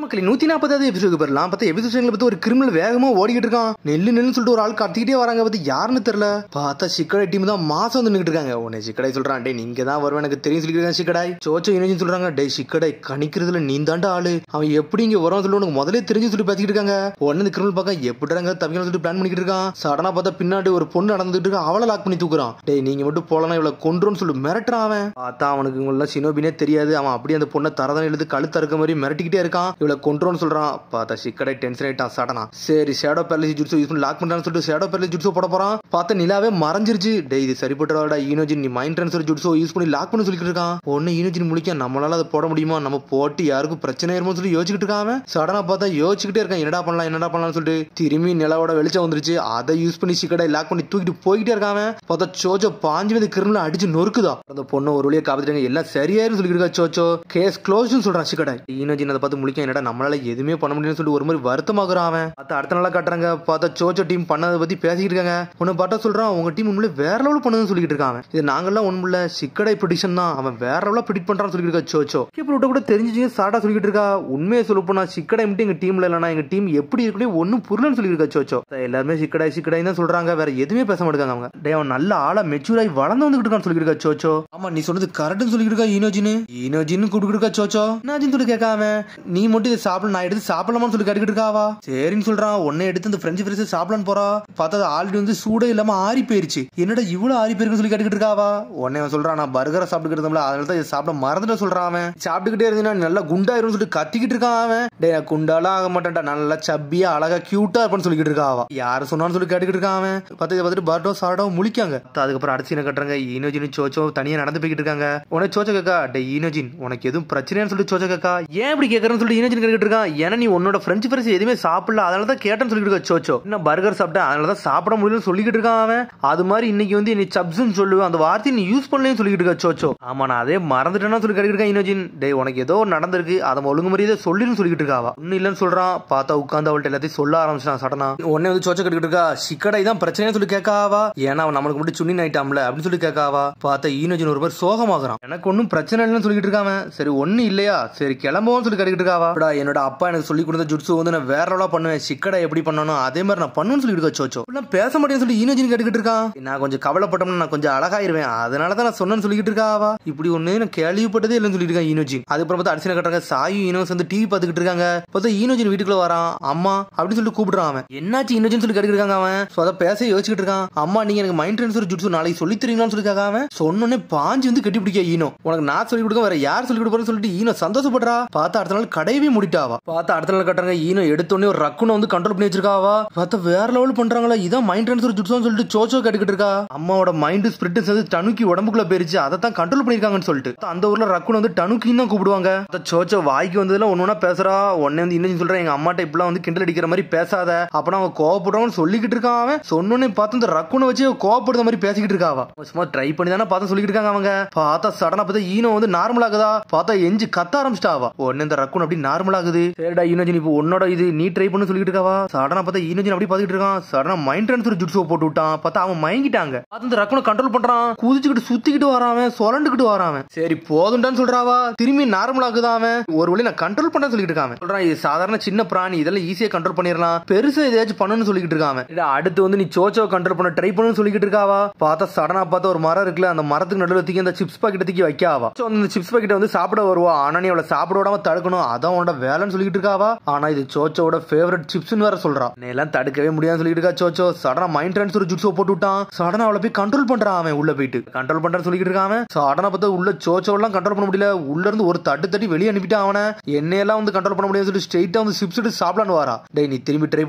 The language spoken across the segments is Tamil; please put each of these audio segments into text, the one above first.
மக்களே 140வது எபிசோடு வரலாம். பார்த்தா எபிசோட்ல பத்தி ஒரு கிரிமினல் வேகமா ஓடிக்கிட்டு இருக்கான். நெல்லுன்னு சொல்லிட்டு ஒரு ஆள் கத்திக்கிட்டே வராங்க. பத்தி யாருன்னு தெரியல. பார்த்தா சிக்கடை டீம் தான் மாசம் வந்து நின்னுட்டு இருக்காங்க. உடனே சிக்கடை சொல்றான், டே நீங்க தான் வருவேன் எனக்கு தெரியும் சொல்லிருக்காங்க. சிக்கடை சோச்சோ இனஜின் சொல்றாங்க, டே சிக்கடை கணிக்கிறதுல நீ தாண்டா ஆளு, அவன் எப்படி இங்க வரும் சொல்லி உனக்கு முதலே தெரிஞ்சு சொல்லி பேசிக்கிட்டு இருக்காங்க. உடனே இந்த கிரிமினல் பார்க்க எப்படிறாங்க தவிக்கணும் சொல்லிட்டு பிளான் பண்ணிக்கிட்டு இருக்கான். சடனா பார்த்தா பின்னாடி ஒரு பொண்ணு நடந்துட்டு இருக்கா. அவளை லாக் பண்ணி தூக்குறான். டே நீங்க மட்டும் போலனா இவளை கொன்றுன்னு சொல்லி மிரட்டுறான். அவன் பார்த்தா அவனுக்கு இவங்க சினோபினே தெரியாது. அவன் அப்படியே அந்த பொண்ணை தரதான் எழுது கழுத்த இருக்க மாதிரி மிரட்டிக்கிட்டே இருக்கான். இவளை கொன்றுன்னு சொல்றான். பார்த்தா சிக்கடை டென்ஷன் ஆயிட்டான். சடனா சரி ஷேடோ பேரலைஸ் ஜுட்ஸோ யூஸ் பண்ணி லாக் பண்றான்னு சொல்லிட்டு ஷேடோ பேரலைஸ் ஜுட்ஸோ போட போறான். பார்த்தா நிலாவே மறைஞ்சிருச்சு. டே இது சரிப்பட்டவடா ஈனோஜின், நீ மைண்ட் ட்ரான்ஸ்ஃபர் ஜுட்ஸோ யூஸ் பண்ணி லாக் பண்ணி சொல்லிட்டு இருக்கான். ஒன்னு ஈனோஜின் முழிக்க நம்மளால அதை போட முடியுமா, நம்ம போட்டு யாருக்கும் பிரச்சனை ஆயிருமோ சொல்லி யோசிச்சுட்டு இருக்கான். சடனா பார்த்தா யோசிச்சுக்கிட்டே இருக்கான், என்னடா பண்ணலாம்னு சொல்லிட்டு திரும்பி நிலாவோட வெளிச்சம் வந்துருச்சு. அதை யூஸ் பண்ணி சிக்கடை லாக் பண்ணி தூக்கிட்டு போய்கிட்டே இருக்கான். பார்த்தா சோச்சோ பாஞ்சு வந்து கிரிமினல் அடிச்சு நொறுக்குதா. அந்த பொண்ணு ஒரு வழியா காப்பாத்திட்டாங்க, எல்லாம் சரியாயிரும் சொல்லிட்டு இருக்கா. சோச்சோ கேஸ் க்ளோஸ்னு சொல்றான். சிக்கடை ஈனோஜின் அதை பார்த்து முழிக்க, என்னடா நம்மளால எதுவுமே பண்ண முடியும்னு சொல்லி ஒரு மாதிரி வருத்தமாகறான். அவன் அடுத்த நாளா காட்டுறாங்க. பார்த்தா சோச்சோ டீம் பண்ணதை பத்தி பேசிக்கிட்டு இருக்காங்க. ஒன்னு பார்த்தா சொல்றான், உங்க டீம் உண்மையிலே வேற லெவல் பண்ணுதுன்னு சொல்லிட்டு இருக்காங்க. இது நாங்கெல்லாம் ஒண்ணுல சிக்கடை ப்ரெடிக்ஷன் தான், அவன் வேற லெவலா ப்ரெடிக்ட் பண்றான்னு சொல்லிட்டு இருக்கா. சோச்சோ இப்ப கூட தெரிஞ்சுச்சு சாட்டா சொல்லிட்டு இருக்கா. உண்மையை சொல்ல போனா சிக்கடை மட்டும் எங்க டீம்ல இல்லனா எங்க டீம் எப்படி இருக்குன்னு ஒன்னும் புரியலன்னு சொல்லிட்டு இருக்கா. சோச்சோ எல்லாருமே சிக்கடை சிக்கடை தான் சொல்றாங்க, வேற எதுவுமே பேச மாட்டாங்க. அவங்க டே அவன் நல்ல ஆளா மெச்சூர் ஆகி வளர்ந்து வந்துட்டு இருக்கான்னு சொல்லிட்டு இருக்கா. சோச்சோ ஆமா நீ சொன்னது கரெக்ட்னு சொல்லிட்டு இருக்கா. ஈனோஜின்னு கூப்பிட்டு இருக்கா. சோச்சோ நான் சொல்லி கேட்காம நீ மட்டும் இதை சாப்பிட நான் எடுத்து சாப்பிடலாமான்னு சொல்லி கேட்டுக்கிட்டு இருக்காவா. சரின்னு சொல்றான். உன்னை எடுத்து இந்த பிரெஞ்சு ஃப்ரைஸ் சாப்பிடலான்னு போறா. பார்த்தா ஆல்ரெடி வந்து சூடே இல்லாம ஆறி போயிருச்சு. என்னடா இவ்வளவு ஆறி போயிருக்குன்னு சொல்லி கேட்டுக்கிட்டு இருக்காவா. உடனே அவன் சொல்றான், நான் பர்கரை சாப்பிட்டுக்கிட்டு அதனால தான் இதை சாப்பிட மறந்துட்டு சொல்றான். அவன் சாப்பிட்டுக்கிட்டே இருந்தீங்கன்னா நல்லா குண்டாயிரும் சொல்லிட்டு கத்திக்கிட்டு இருக்கான். அவன் டே குண்டாலாம் ஆக மாட்டான்டா, நல்லா சப்பியா அழகா கியூட்டா இருப்பான்னு சொல்லிக்கிட்டு இருக்காவா. யாரு சொன்னான்னு சொல்லி கேட்டுக்கிட்டு இருக்கான். அவன் பார்த்துட்டு பர்டோ சாடோ முழிக்காங்க. அதுக்கப்புறம் அடுத்து என்ன கட்டுறாங்க, ஈனோஜின் சோச்சோ தனியா நடந்து போய்கிட்டு இருக்காங்க. உனக்கு சோச்சோ கேக்கா, டே ஈனோஜின் உனக்கு எதுவும் பிரச்சனைன்னு சொல்லி சோச்சோ கேக்கா. ஏன் இப்படி கேட்கறன்னு சொல்லி ஈனோஜின் கேட்டுக்கிட்டு இருக்கான். ஏன்னா நீ உன்னோட பிரெஞ்சு ஃப்ரைஸ் எதுவுமே சாப்பிடல அதனால தான் கேட்டேன்னு சொல்லிட்டு இருக்கா. சோச்சோ என்ன பர்கர் சாப்பிட்டேன் அதனால தான் சாப்பிட முடியலன்னு சொல்லிக்கிட்டு இருக்கான். அவன் அது மாதிரி இன்னைக்கு வந்து நீ சப்ஸ்ன்னு சொல்லுவேன், அந்த வார்த்தையை நீ யூஸ் பண்ணலன்னு சொல்லிட்டு இருக்கா. சோச்சோ ஆமா நான் அதே மறந்துட்டேன்னு சொல்லி கேட்டுக்கிட்டு இருக்கேன். ஈனோஜின் டே உனக்கு ஏதோ நடந்திருக்கு, அதை ஒழுங்கு மாதிரியே சொல்லின்னு சொல்லிட்டு இருக்காவா. ஒன்னும் இல்லன்னு சொல்றான். பார்த்தா உட்காந்து அவள்கிட்ட எல்லாத்தையும் சொல்ல ஆரம்பிச்சான். சடனா உடனே வந்து சோச்சோ கேட்டுக்கிட்டு இருக்கா. சிக்கடை தான் பிரச்சனைன்னு சொல்லி கேட்காவா. ஏன்னா அவன் நம்மளுக்கு மட்டும் சுண்ணி ஆயிட்டாம்ல அப்படின்னு சொல்லி கேட்காவா. பார்த்தா ஈனோஜின் ஒரு பேர் சோகமாகறான். எனக்கு ஒன்னும் பிரச்சனை இல்லைன்னு சொல்லிட்டு இருக்காம. சரி ஒன்னு இல்லையா, சரி கிளம்புவோம்னு சொல்லி கேட்டுக்கிட்டு இருக்காவா. என்னோட அப்பா எனக்கு சொல்லி கொடுத்த ஜுட்ஸு வந்து நான் வேற லெவலா பண்ணுவேன், சிக்கடை எப்படி பண்ணணும் அதே மாதிரி நான் பண்ணுவேன்னு சொல்லிட்டு இருக்கா. சோச்சோ பேச மாட்டேன்னு சொல்லி ஈனோஜின் கேட்டுக்கிட்டு இருக்கான். நான் கொஞ்சம் கவலைப்பட்டோம்னா நான் கொஞ்சம் அழகாயிருவேன் அதனாலதான் நான் சொன்னேன்னு சொல்லிட்டு இருக்காவா. இப்படி ஒண்ணு நான் கேள்விப்பட்டதே இல்லைன்னு சொல்லிட்டு இருக்கான் ஈனோஜின். அதுக்கப்புறம் பார்த்தா அடிச்சு கட்டுறாங்க. சாயு ஈனோஸ் வந்து டிவி பார்த்துக்கிட்டு இருக்காங்க. பார்த்தா ஈனோஜின் வீட்டுக்குள்ள வரான். அம்மா அப்படின்னு சொல்லிட்டு கூப்பிடுறான். அவன் என்னாச்சு ஈனோஜின் சொல்லி கேட்டுக்கிட்டு இருக்காங்க. அவன் அதை பேச யோசிச்சுட்டு இருக்கான். அம்மா நீங்க எனக்கு மைண்ட் ட்ரான்ஸ்ஃபர் ஜுட்ஸு நாளைக்கு சொல்லி தரீங்களான்னு சொல்லி கேட்காம. அவன் சொன்னோன்னே பாஞ்சு வந்து கட்டி பிடிக்க ஈனோ உனக்கு நான் சொல்லி கொடுக்க வேற யார் சொல்லி கொடுப்பாருன்னு சொல்லிட்டு ஈனோ சந்தோஷப்படுறா. பார்த்தா அடுத்த நாள் கடையவே முடிட்டாவா. பார்த்தா அடுத்த நாள் கட்டுறாங்க. ஈனோ எடுத்தோடனே ஒரு ரக்குனை வந்து கண்ட்ரோல் பண்ணி வச்சிருக்காவா. பார்த்தா வேற லெவல் பண்றாங்களா. இதான் மைண்ட் ட்ரான்ஸ்ஃபர் ஜுட்ஸுன்னு சொல்லிட்டு சோச்சோ கேட்டுக்கிட்டு இருக்கா. அம்மாவோட மைண்ட் ஸ்பிரிட் சேர்ந்து டனுக்கி உடம்புக்குள்ள போயிருச்சு, அதை தான் கண்ட்ரோல் பண்ணிருக்காங்கன்னு சொல்லிட்டு அந்த ஊர்ல ரக்குனை வந்து டனுக்கின்னு தான் கூப்பிடுவாங்க. சோச்சோ வாய்க்கு வந்ததுல ஒன்னொன்னா பேசுறா. உடனே வந்து இன்னும் சொல்றேன், எங்க அம்மாட்ட இப்பெல்லாம் வந்து கிண்டல் அடிக்கிற மாதிரி பேசாத அப்பனா அவங்க கோவப்படுறாங்கன்னு சொல்லிக்கிட்டு இருக்கான். அவன் சொன்னோன்னே பார்த்து இந்த ரக்குனை வச்சு கோவப்படுற மாதிரி பேசிக்கிட்டு இருக்காவா. சும்மா ட்ரை பண்ணி தானே பார்த்து சொல்லிக்கிட்டு இருக்காங்க அவங்க. பார்த்தா சடனா பார்த்தா ஈனோ வந்து நார்மல் ஆகுதா. பார்த்தா எஞ்சி கத்த ஆரம்பிச்சிட்டாவா. உடனே இந்த ரக்குன் அப்படி நார்மல் ஆகுது. சரிடா ஈனோஜின் இப்போ உன்னோட இது நீ ட்ரை பண்ணு சொல்லிட்டு இருக்காவா. சடனா பார்த்தா ஈனோஜின் அப்படி பாத்துக்கிட்டு இருக்கான். சடனா மைண்ட் ட்ரான்ஸ்ஃபர் ஜுட்ஸோ போட்டு விட்டான். பார்த்தா அவன் மயங்கிட்டாங்க. அந்த ரக்குனை கண்ட்ரோல் பண்றான். குதிச்சுக்கிட்டு சுத்திக்கிட்டு வரான், சொலண்டுக்கிட்டு வரான். சரி போதுண்டான்னு சொல்றாவா. திரும்பி நார்மல் ஆகுதான். அவன் ஒரு வழி நான் கண்ட்ரோல் பண்ண சொல்லிட்டு இருக்கான். சொல்றான் இது சாதாரண சின்ன பிராணி, இதெல்லாம் ஈஸியா கண்ட்ரோல் பண்ணிடலாம், பெருசா ஏதாச்சும் பண்ணணும்னு சொல்லிட்டு இருக்கான். அடுத்து வந்து நீ சோச்சோ கண்ட்ரோல் பண்ண ட்ரை பண்ணு சொல்லிட்டு இருக்காவா. பார்த்தா சடனா பார்த்தா ஒரு மரம் இருக்குல்ல, அந்த மரத்துக்கு நடுவில் தூக்கி அந்த சிப்ஸ் பாக்கெட் தூக்கி வைக்காவா. அந்த சிப்ஸ் பாக்கெட் வந்து சாப்பிட வருவா. ஆனா நீ அவளை சாப்பிட விடாம தடுக்கணும், அதான் உன்னோட வேலைன்னு சொல்லிட்டு இருக்காவா. ஆனா இது சோச்சோட ஃபேவரட் சிப்ஸ்னு வேற சொல்றான். நீ எல்லாம் தடுக்கவே முடியாது சொல்லிட்டு இருக்கா. சோச்சோ சடனா மைண்ட் ட்ரான்ஸ்ஃபர் ஜுட்ஸோ போட்டு விட்டான். சடனா அவளை போய் கண்ட்ரோல் பண்றான். அவன் உள்ள போயிட்டு கண்ட்ரோல் பண்றான்னு சொல்லிட்டு இருக்கான். சடனா பார்த்தா உள்ள சோச்சோ எல்லாம் கண்ட்ரோல் பண்ண முடியல. உள்ள இருந்து ஒரு தட்டு தட்டி வெளியே அனுப்பிட்டான். அவனை என்னையெல்லாம் வந்து கண்ட்ரோல் பண்ண முடியாது சொல்லிட்டு ஸ்ட்ரெயிட்டா வந்து சிப்ஸ் எடுத்து சாப்பிடலான்னு வரா. டேய் நீ திரும்பி ட்ரை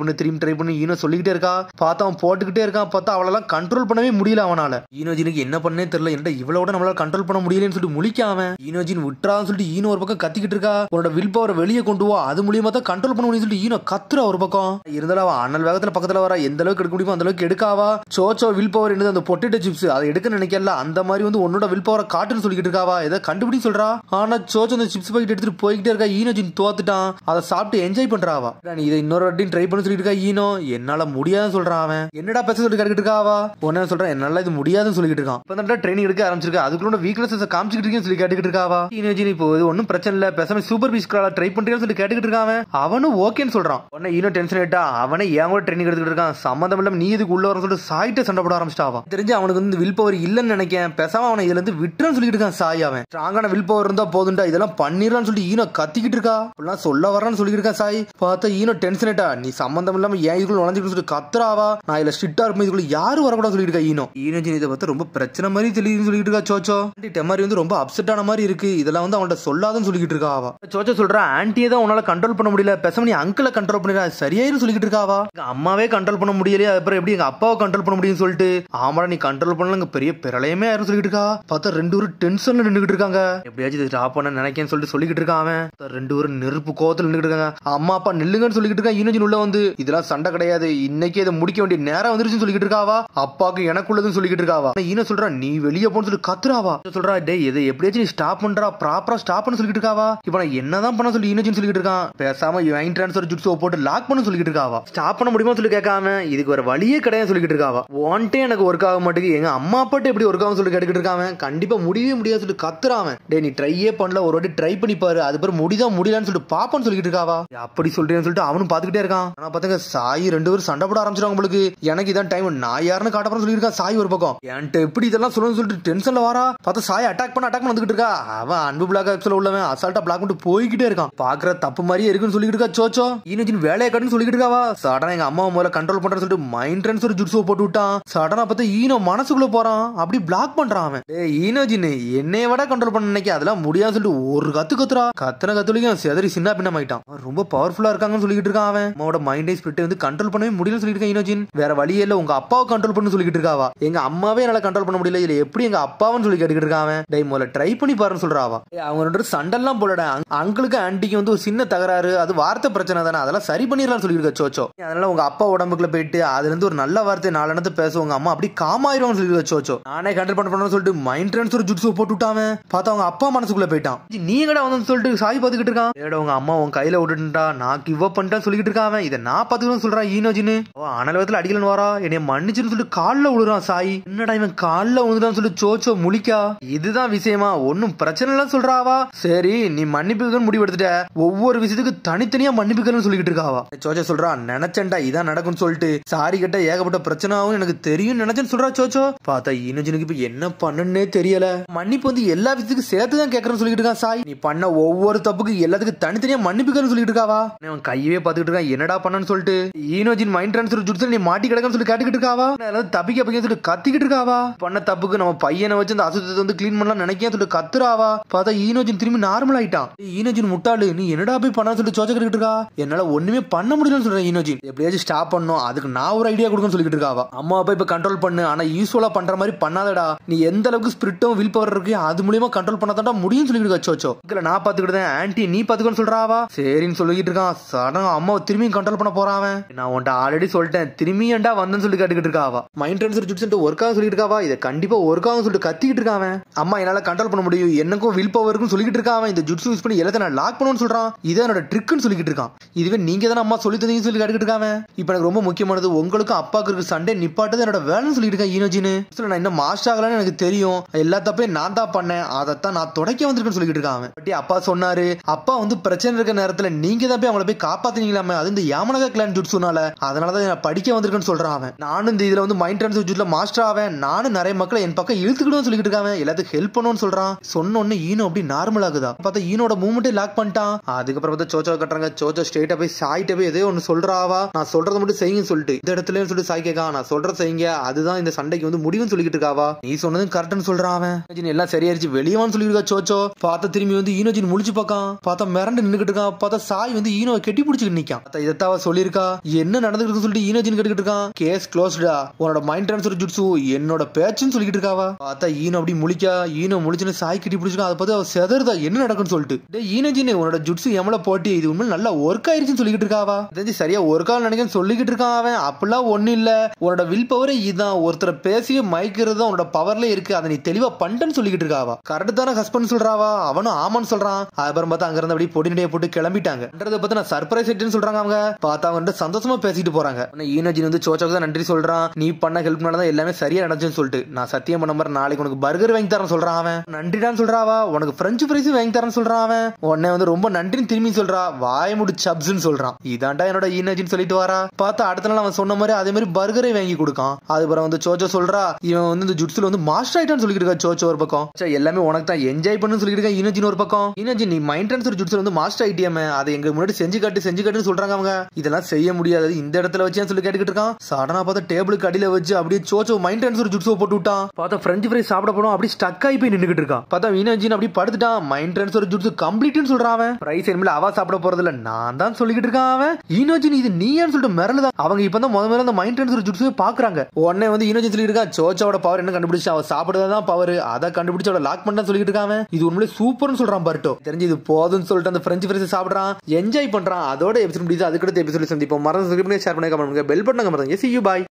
பண்ணு ஈனோ சொல்லிக்கிட்டே இருக்கா. பார்த்தா அவன் போட்டுக்கிட்டே இருக்கான். பார்த்தா அவளெல்லாம் கண்ட்ரோல் பண்ணவே முடியல அவனால. ஈனோஜினுக்கு என்ன பண்ணே தெரியல, என்ன இவளோட நம்மளால கண்ட்ரோல் பண்ண முடியலன்னு சொல்லிட்டு முழிக்காம ஈனோஜின் விட்டுறான்னு சொல்லிட்டு ஈனோ ஒரு பக்கம் கத்திக்கிட்டு இருக்கா. உன்னோட வில் பவரை வெளியே கொண்டு வா, அது மூலியமா தான் கண்ட்ரோல் பண்ண முடியும் சொல்லிட்டு ஈனோ கத்துறா ஒரு பக்கம். இருந்தாலும் அவன் அண்ணல் வேகத்துல பக்கத்துல வரா. எந்த அளவுக்கு எடுக்க முடியுமோ அந்த அளவுக்கு எடுக்காவா. சோச்சோ வில் பவர் என்னது அந்த பொட்டேட்டோ சிப்ஸ் அதை எடுக்க நினைக்கல, அந்த மாதிரி வந்து உன்னோட வில் பவரை காட்டுன்னு சொல்லிட்டு இருக்காவா. ஏதோ கண்டுபிடி சொல்றா. ஆனா சோச்சோ அந்த சிப்ஸ் பாக்கெட் எடுத்துட்டு போய்கிட்டே இருக்கா. ஈனோஜின் தோத்துட்டான். அதை சாப்பிட்டு என்ஜாய் பண்றாவா. நீ இதை இன்னொரு வாட்டி ட்ரை பண்ண சொல்லிட்டு இருக்கா. ஈனோ என்னால முடியாதுன்னு சொல்றான். அவன் என்னடா பேச சொல்லிட்டு கேட்டுக்கிட்டு இருக்காவா. உடனே சொல்றேன் என்னால இது முடியாதுன்னு சொல்லிட்டு இருக்கான். இப்ப ட்ரைனிங் எடுக்க ஆரம்பிச்சிருக்கா. அதுக்குள்ள வீக்னஸ் காமிச்சிட்டு இருக்கேன்னு சொல்லி கேட்டுக்கிட்டு இருக்காவா. ஈனோஜின் இப்போ ஒன்னும் பிரச்சனை இல்ல, பேசாம சூப்பர் பீஸ்கால ட்ரை பண்ண பண்றியான்னு சொல்லி கேட்டுக்கிட்டு இருக்கான். அவனும் ஓகேன்னு சொல்றான். உடனே ஈனோ டென்ஷன் ஆயிட்டா. அவனே ஏன் கூட ட்ரைனிங் எடுத்துக்கிட்டு இருக்கான், சம்மந்தம் இல்லாம நீ இதுக்கு உள்ள வர சொல்லிட்டு சாயிட்ட சண்டை போட ஆரம்பிச்சிட்டாவா. தெரிஞ்சு அவனுக்கு வந்து வில் பவர் இல்லன்னு நினைக்கேன், பேசாம அவனை இதுல இருந்து விட்டுறன்னு சொல்லிட்டு இருக்கான் சாய். அவன் ஸ்ட்ராங்கான வில் பவர் இருந்தா போதுண்டா, இதெல்லாம் பண்ணிடலாம்னு சொல்லிட்டு ஈனோ கத்திக்கிட்டு இருக்கா. எல்லாம் சொல்ல வரான்னு சொல்லிட்டு இருக்கான் சாய். பார்த்தா ஈனோ டென்ஷன் ஆயிட்டா. நீ சம்மந்தம் இல்லாம ஏன் இதுக்குள்ள நுழைஞ்சிட்டு சொல்லிட்டு கத்துறாவா, நான் இதுல ஸ்ட்ரிக்டா இருக்கும், இதுக்குள்ள யாரும் வரக்கூடாது சொல்லிட்டு இருக்கா ஈனோ. ஈனோ இதை பார்த்து ரொம்ப பிரச்சனை மாதிரி தெரியுதுன்னு சொல்லிட்டு இருக்கா சோச்சோ. டெமாரி வந்து ரொம்ப அப்செட் ஆன மாதிரி இருக்கு, இதெல்லாம் வந்து அவன்கிட்ட சொல்லாதுன்னு சொல்லிட்டு இருக்கா. அவ சோச்சோ சொல்றா, ஆன்டியை தான் உன்னால கண்ட்ரோல் பண்ண முடியல, பேசாம நீ அங்கிளை கண்ட்ரோல் பண்ணிடா சரியாயிரும் சொல்லிட்டு இருக்காவா. அம்மாவே கண்ட்ரோல் பண்ண முடியலையே, அப்புறம் எப்படி எங்க அப்பாவை கண்ட்ரோல் பண்ண முடியும்னு சொல்லிட்டு ஆமாடா நீ கண்ட்ரோல் பண்ணல பெரிய பிரளயமே ஆயிரும் சொல்லிட்டு இருக்கா. பார்த்தா ரெண்டு பேரும் டென்ஷன்ல நின்றுட்டு இருக்காங்க. எப்படியாச்சும் இதை ஸ்டாப் பண்ண நினைக்கேன்னு சொல்லிட்டு சொல்லிக்கிட்டு இருக்கான். அவன் ரெண்டு பேரும் நெருப்பு கோவத்துல நின்றுட்டு இருக்காங்க. அம்மா அப்பா நில்லுங்கன்னு சொல்லிட்டு இருக்கான். ஈனோஜின் உள்ள வந்து இதெல்லாம் சண்டை கிடையாது, இன்னைக்கு இதை முடிக்க வேண்டிய நேரம் வந்துருச்சுன்னு சொல்லிட்டு இருக்காவா. அப்பாக்கு எனக்குள்ளதுன்னு சொல்லிட்டு இருக்காவா. ஈனோ சொல்றா நீ வெளியே போன்னு சொல்லி கத்துறாவா. சொல்றா டே இதை எப்படியாச்சும் நீ ஸ்டாப் பண்றா, ப்ராப்பரா ஸ்டாப் பண்ண சொல்லிட்டு இருக்காவா. இப்ப நான் என்னதான் பண்ண சொல்லி ஈனோஜின் சொல்லிட்டு இருக்கான். பேசாம மைண்ட் ட்ரான்ஸ்ஃபர் ஜுட்ஸோ போட்டு லாக் பண்ண சொல்லிட்டு இருக்காவா. ஸ்டாப் பண்ண முடியுமா சொல்லி கேட்காம இதுக்கு ஒரு வழியே கிடையாது சொல்லிட்டு இருக்காவா. ஒன்ட்டே எனக்கு ஒர்க் ஆக மாட்டேங்குது, எங்க அம்மா அப்பாட்ட எப்படி ஒர்க் ஆகும் சொல்லி கேட்டுக்கிட்டு இருக்கான். கண்டிப்பா முடியவே முடியாது சொல்லி கத்துறான். டே நீ ட்ரையே பண்ணல, ஒரு வாட்டி ட்ரை பண்ணி பாரு, அது பேர் முடிதான் முடியலன்னு சொல்லிட்டு பாப்பன்னு சொல்லிட்டு இருக்காவா. அப்படி சொல்றேன்னு சொல்லிட்டு அவனும் பாத்துக்கிட்டே இருக்கான். ஆனா பாத்துங்க சாய் ரெண்டு பேரும் சண்டை போட ஆரம்பிச்சிருவாங்க. உங்களுக்கு எனக்கு இதான் டைம், நான் யாருன்னு காட்டப்பறம் சொல்லியிருக்கான் சாய். ஒரு பக்கம் என்கிட்ட எப்படி இதெல்லாம் சொல்லணும்னு சொல்லிட்டு டென்ஷன்ல வாரா. பார்த்தா சாய் அட்டாக் பண்ண வந்துகிட்டு இருக்கா. அவன் அன்பு பிளாக் ஆக்சுவலா உள்ளவன் அசால்ட்டா பிளாக் பண்ணிட்டு போய்கிட்டே இருக்கான். பாக்குற தப்பு மாதிரியே இருக்குன்னு சொல்லிட்டு இருக்கா சோச்சோ. ஈனோஜின் வேலையை கட்டுன்னு சொல்லிட்டு இருக்காவா. சடனா எங்க அம்மா முதல்ல கண்ட்ரோல் பண்றேன்னு சொல்லிட்டு மைண்ட் ட்ரான்ஸ்ஃபர் ஜுட்ஸோ போட்டு விட்டான். சடனா பார்த்தா ஈனோ மனசுக்குள்ள போறான், அப்படி பிளாக் பண்றான். அவன் ஈனோஜின் என்னைய விட கண்ட்ரோல் பண்ண நினைக்க அதெல்லாம் முடியாது சொல்லிட்டு ஒரு கத்துறா. கத்துலிக்கும் செதறி சின்ன பின்ன ஆயிட்டான். ரொம்ப பவர்ஃபுல்லா இருக்காங்கன்னு சொல்லிட்டு இருக்கான். அவன் அம்மாவோட மைண்ட் ஸ்பிரிட் வந்து கண்ட்ரோல் பண்ணவே முடியலன்னு சொல்லிட்டு இருக்கான் ஈனோஜின். வேற வழியே இல்ல, உங்க அப்பாவை கண்ட்ரோல் பண்ணு சொல்லிட்டு இருக்காவா. எங்க அம்மாவே என்னால கண்ட்ரோல் பண்ண முடியல, இதுல எப்படி எங்க அப்பாவும் சொல்லி கேட்டுக்கிட்டு இருக்கான். டை முதல்ல ட்ரை பண்ணி பாருன்னு சொல்றாவா. அவங்க ரெண்டு சண்டெல்லாம் போலட, அங்கிளுக்கு ஆன்டிக்கு வந்து ஒரு சின்ன தகராறு, அது வார்த்தை பிரச்சனை தானே, அதெல்லாம் சரி பண்ணிடலாம் சொல்லி இருக்க சோச்சோ. அதனால உங்க அப்பா உடம்புக்குள்ள போயிட்டு அதுல இருந்து ஒரு நல்ல வார்த்தை நாலு பேசுவாங்க, அம்மா அப்படி காமாயிரும் சொல்லி சோச்சோ. நானே கண்ட்ரோல் பண்ண சொல்லிட்டு மைண்ட் ட்ரான்ஸ்ஃபர் ஜுட்ஸோ போட்டு விட்டான். பார்த்தா அவங்க அப்பா மனசுக்குள்ள போயிட்டான். நீ எங்கடா வந்து சொல்லிட்டு சாய் பாத்துக்கிட்டு இருக்கான். ஏடா உங்க அம்மா உன் கையில விட்டுட்டா, நான் கிவ் அப் பண்ணிட்டேன்னு சொல்லிட்டு இருக்கான். இதை நான் பாத்துக்கணும்னு சொல்றான் ஈனோஜின். அனலவத்துல அடிக்கலன்னு வரா, என்னைய மன்னிச்சுன்னு சொல்லிட்டு கால்ல விழுறான் சாய். என்னடா இவன் கால்ல விழுந்துட்டான்னு சொல்லிட்டு சோச்சோ முழிக்கா. இதுதான் விஷயமா, ஒன்னும் பிரச்சனை இல்ல சொல்றாவா. சரி நீ மன்னிப்புன்னு முடிவு எடுத்துட்ட, ஒவ்வொரு விஷயத்துக்கு தனித்தனியா மன்னிப்புன்னு சொல்லிட்டு இருக்காவா. சோச்சோ சொல்றான் நினைச்சேன்டா இதான் நடக்கும்னு சொல்லிட்டு, சாரி கிட்ட ஏகப்பட்ட பிரச்சனை ஆகும் எனக்கு தெரியும் நினைச்சேன்னு சொல்றா சோச்சோ. பார்த்தா ஈனோஜினுக்கு இப்ப என்ன பண்ணுன்னே தெரியல. மன்னிப்பு வந்து எல்லா விஷயத்துக்கும் சேர்த்துதான் கேட்கறேன்னு சொல்லிட்டு இருக்கான் சாய். நீ பண்ண ஒவ்வொரு தப்புக்கு எல்லாத்துக்கும் தனித்தனியா மன்னிப்புன்னு சொல்லிட்டு இருக்காவா. அவன் கையவே பாத்துக்கிட்டு இருக்கான், என்னடா பண்ணன்னு சொல்லிட்டு. ஈனோஜின் மைண்ட் ட்ரான்ஸ்ஃபர் ஜுட்ஸ்ல நீ மாட்டி கிடக்குன்னு சொல்லி கேட்டுக்கிட்டு இருக்காவா. தப்பிக்க சொல்லிட்டு கத்திக்கிட்டு இருக்காவா. பண்ண தப்புக்கு நம்ம பையனை வச்சு அந்த அசுத்தத்தை வந்து கிளீன் பண்ணலாம் நினைக்க சொல்லிட்டு கத்துறாவா. பார்த்தா ஈனோஜின் திரும்பி நார்மல் ஆயிட்டான். ஈனோஜின் முட்டாளு, நீ என்னடா போய் பண்ண சொல்லிட்டு சோச்ச கேட்டுக்கிட்டு இருக்கா. என்னால ஒண்ணுமே பண்ண முடியலன்னு சொல்றேன் ஈனோஜின். எப்படியாச்சும் ஸ்டாப் பண்ணும், அதுக்கு நான் ஒரு ஐடியா கொடுக்கணும்னு சொல்லிட்டு இருக்காவா. அம்மா அப்பா இப்ப கண்ட்ரோல் பண்ணு, ஆனா யூஸ்வலா பண்ற மாதிரி பண்ணாதடா. நீ எந்த அளவுக்கு ஸ்பிரிட்டும் வில் பவர் இருக்கு அது மூலியமா கண்ட்ரோல் பண்ணாதான்டா முடியும் சொல்லிட்டு இருக்கா சோச்சோ. நான் பாத்துக்கிட்டு ஆன்டி நீ பாத்துக்கன்னு சொல்றாவா. சரின்னு சொல்லிட்டு இருக்கான். சடனா அம்மாவை திரும்பி கண்ட்ரோல் பண்ண போறான். நான் உன்ட்ட ஆல்ரெடி சொல்லிட்டேன், திரும்பி ஏன்டா வந்தேன்னு சொல்லி கேட்டுக்கிட்டு இருக்காவா. மைண்ட் ட்ரான்ஸ்ஃபர் ஜுட்ஸ் ஒர்க் ஆகும் சொல்லிட்டு இருக்காவா. இதை கண்டிப்பா ஒர்க் ஆகும் சொல்லிட்டு கத்திக்கிட்டு இருக்கான். அம்மா என்னால கண்ட்ரோல் பண்ண முடியும், எனக்கும் வில் பவர் இருக்குன்னு சொல்லிட்டு இருக்கான். இந்த ஜுட்ஸ் யூஸ் பண்ணி எல்லாத்தையும் நான் லாக் பண்ணுன்னு சொல்றான். இதை என்னோட ட்ரிக்னு சொல்லிட்டு இருக்கான். இதுவே நீங்க தானே அம்மா சொல்லி தந்தீங்கன்னு சொல்லி கேட்டுக்கிட்டு இருக்காங்க. இப்ப எனக்கு ரொம்ப முக்கியமானது, உங்களுக்கும் அப்பாவுக்கு இருக்க சண்டே நிப்பாட்டது என்னோட வேலைன்னு சொல்லிட்டு இருக்கேன் ஈனோஜின். நான் இன்னும் மாஸ்டர் ஆகலான்னு எனக்கு தெரியும், எல்லா தப்பையும் நான் தான் பண்ணேன், அதைத்தான் நான் தொடக்க வந்திருக்கேன்னு சொல்லிட்டு இருக்காங்க. பட் அப்பா சொன்னாரு, அப்பா வந்து பிரச்சனை இருக்க நேரத்துல நீங்க தான் போய் அவங்கள போய் காப்பாத்தினீங்களாமே, அது இந்த யாமனகா கிளான் ஜுட்ஸுனால, அதனாலதான் நான் படிக்க வந்திருக்கேன்னு சொல்றான். நானும் இந்த இதுல வந்து மைண்ட் ட்ரான்ஸ்ஃபர் ஜுட்ஸ்ல மாஸ்டர் ஆவேன், நானும் நிறைய மக்களை என் பக்கம் இழுத்துக்கிட்டு சொல்லிட்டு இருக்காங்க, எல்லாத்துக்கும் ஹெல்ப் பண்ணுன்னு சொல்றான். சொன்ன உடனே ஈனோ அப்படி நார்மல் ஆகுதா. பார்த்தா ஈனோட மூவ்மெண்ட்டே லாக் பண்ணிட்டான். அதுக்கப்புறம் பார்த்தா சோச்சோ கட்டுறாங்க. சோச்சோ ஸ்ட்ரெயிட்டா போய் சாய்ட்ட போய் ஏதோ ஒன்னு சொல்றாவா. நான் சொல்றதை மட்டும் செய்யுங்க சொல்லிட்டு இந்த இடத்துல சொல்லிட்டு சாய் கேட்கா. நான் சொல்றத செய்யுங்க, அதுதான் இந்த சண்டைக்கு வந்து முடிவுன்னு சொல்லிட்டு இருக்காவா. நீ சொன்னதும் கரெக்ட்னு சொல்றான். அவன் எல்லாம் சரியாயிருச்சு வெளியவான்னு சொல்லிருக்கா சோச்சோ. பார்த்தா திரும்பி வந்து ஈனோஜின் முழிச்சு பார்க்கான். பார்த்தா மிரண்டு நின்னுக்கிட்டு இருக்கான். பார்த்தா சாய் வந்து ஈனோவை கெட்டி பிடிச்சிட்டு நிக்கான். இதைத்தாவ சொல்லிருக்கா. என்ன நடந்துருக்கு சொல்லிட்டு ஈனோஜின் கேட்டுக்கிட்டு இருக்கான். கேஸ் க்ளோஸ்டா, உன்னோட மைண்ட் ட்ரான்ஸ்ஃபர் ஜுட்ஸு என்னோட பேச்சுன்னு சொல்லிட்டு இருக்காவா. பார்த்தா ஈனோ அப்படி முழிக்கா. ஈனோ முழிச்சுன்னு சாய் கட்டி பிடிச்சிருக்கான். அதை பார்த்து அவ செதறுதா என்ன நடக்குன்னு சொல்லிட்டு. ஈனோஜின் உன்னோட ஜுட்ஸு எம்மள போட்டி இது உண்மையில நல்லா ஒர்க் ஆயிருச்சுன்னு சொல்லிட்டு இருக்காவா. சரியா ஒர்க் ஆகும் நினைக்க சொல்லிக்கிட்டு இருக்கான். அவன் அப்படிலாம் ஒண்ணு இல்ல, உன்னோட வில் பவர் இதுதான், ஒருத்தரை பேசிய மயக்கிறது உன்னோட பவர்ல இருக்கு, அதை நீ தெளிவா பண்ணிட்டேன்னு சொல்லிக்கிட்டு இருக்காவா. கரெக்ட் தானே ஹஸ்பண்ட் சொல்றாவா. அவனும் ஆமான்னு சொல்றான். அப்புறம் பார்த்தா அங்க இருந்து அப்படி பொடிநடைய போட்டு கிளம்பிட்டாங்க. பார்த்து நான் சர்ப்ரைஸ் ஆயிட்டுன்னு சொல்றாங்க. அவங்க பார்த்தா அவங்க சந்தோஷமா பேசிட்டு போறாங்க. ஈனோஜின் வந்து சோச்சோக்கு தான் நன்றி சொல்றான். நீ பண்ண ஹெல்ப்னாலதான் எல்லாமே சரியா நடந்துச்சுன்னு சொல்லிட்டு, நான் சத்தியம் பண்ண மாதிரி நாளைக்கு உனக்கு பர்கர் வாங்கி தரேன் சொல்றான். அவன் நன்றிடான்னு சொல்றாவா. உனக்கு பிரெஞ்சு ஃப்ரைஸ் வாங்கி தரேன்னு சொல்றான். அவன் உடனே வந்து ரொம்ப நன்றின்னு திரும்பி சொல்றா, வாயமுடி சப்ஸ்ன்னு சொல்றான். இதான்டா என்னோட எனர்ஜின்னு சொல்லிட்டு வரா. பார்த்தா அடுத்த நாள் அவன் சொன்ன மாதிரி அதே மாதிரி பர்கரை வாங்கி கொடுக்கான். அதுக்கப்புறம் வந்து சோச்சோ சொல்றா, இவன் வந்து இந்த ஜுட்ஸ்ல வந்து மாஸ்டர் ஆயிட்டான்னு சொல்லிட்டு இருக்கா. சோச்சோ ஒரு பக்கம், எல்லாமே உனக்கு தான் என்ஜாய் பண்ணு சொல்லிட்டு இருக்கா. எனர்ஜின் ஒரு பக்கம், எனர்ஜி நீ மைண்ட் ட்ரான்ஸ்ஃபர் ஜுட்ஸ்ல வந்து மாஸ்டர் ஆயிட்டியாமே, அதை எங்க முன்னாடி செஞ்சு காட்டுன்னு சொல்றாங்க அவங்க. இதெல்லாம் செய்ய முடியாது இந்த இடத்துல வச்சு சொல்லி கேட்டுக்கிட்டு இருக்கான். சடனா பார்த்தா டேபிளுக்கு அடியில வச்சு அப்படியே சோச்சோ மைண்ட் ட்ரான்ஸ்ஃபர் ஜுட்ஸோ போட்டு விட்டான். பார்த்தா பிரெஞ்சு ஃப்ரை சாப்பிட போனோம் அப்படி ஸ்டக் ஆகி போய் நின்னுகிட்டு இருக்கான். பார்த்தா எனர்ஜின் அப்படி படுத்துட்டான். மைண்ட் ட்ரான்ஸ்ஃபர் ஜுட்ஸ் கம்ப்ளீட்னு சொல்றான். அவன் பிரைஸ் என்மேல அவ சாப்பிட போறது இல்ல, நான் தான் சொல்லிக்கிட்டு இருக்கான். அவன் எனர்ஜின் இது நீயான்னு சொல்லிட்டு மிரளுதான். அவங்க இப்பதான் முதல்ல அந்த மைண்ட் ட்ரான்ஸ்ஃபர் ஜுட்ஸே பாக்குறாங்க. உடனே வந்து எனர்ஜி சொல்லிட்டு இருக்கா, சோச்சோட பவர் என்ன கண்டுபிடிச்சு அவ சாப்பிடுறதான் பவர், அதை கண்டுபிடிச்சு அவளை லாக் பண்ணா சொல்லிட்டு இருக்கான். இது உண்மையிலே சூப்பர்னு சொல்றான் பர்ட்டோ. தெரிஞ்சு இது போதும்னு சொல்லிட்டு அந்த பிரெஞ்சு ஃப்ரைஸ் சாப்பிடுறான், என்ஜாய் பண்றான். அதோட எபிசோட் முடியுது. அதுக்கடுத்து எபிசோட் சந்திப்போம். மறந்து ஷேர் பண்ணுங்க, கமெண்ட் பண்ணுங்க, பெல் பட்டன் அமர்த்துங்க. See you, bye.